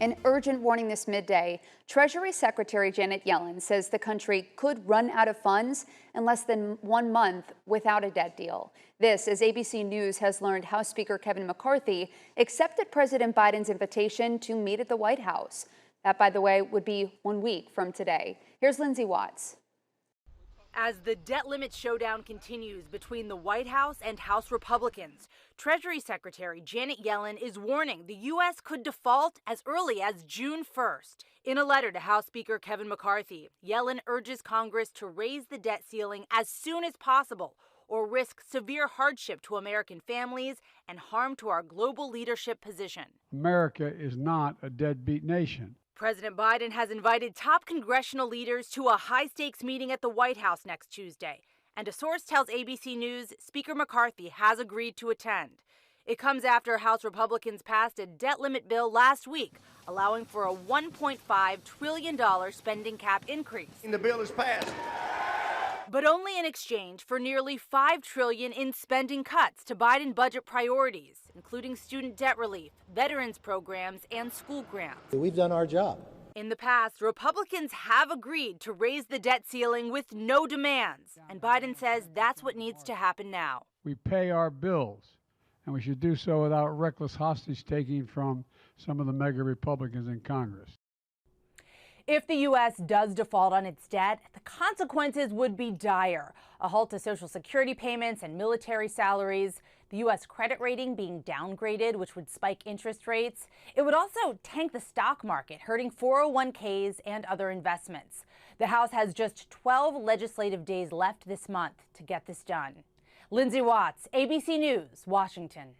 An urgent warning this midday. Treasury Secretary Janet Yellen says the country could run out of funds in less than 1 month without a debt deal. This, as ABC News has learned House Speaker Kevin McCarthy accepted President Biden's invitation to meet at the White House. That, by the way, would be 1 week from today. Here's Lindsay Watts. As the debt limit showdown continues between the White House and House Republicans, Treasury Secretary Janet Yellen is warning the U.S. could default as early as June 1st. In a letter to House Speaker Kevin McCarthy, Yellen urges Congress to raise the debt ceiling as soon as possible or risk severe hardship to American families and harm to our global leadership position. America is not a deadbeat nation. President Biden has invited top congressional leaders to a high-stakes meeting at the White House next Tuesday, and a source tells ABC News Speaker McCarthy has agreed to attend. It comes after House Republicans passed a debt limit bill last week, allowing for a $1.5 trillion spending cap increase. The bill is passed. But only in exchange for nearly $5 trillion in spending cuts to Biden budget priorities, including student debt relief, veterans programs, and school grants. We've done our job. In the past, Republicans have agreed to raise the debt ceiling with no demands, and Biden says that's what needs to happen now. We pay our bills, and we should do so without reckless hostage-taking from some of the mega Republicans in Congress. If the U.S. does default on its debt, the consequences would be dire. A halt to Social Security payments and military salaries, the U.S. credit rating being downgraded, which would spike interest rates. It would also tank the stock market, hurting 401ks and other investments. The House has just 12 legislative days left this month to get this done. Lindsay Watts, ABC News, Washington.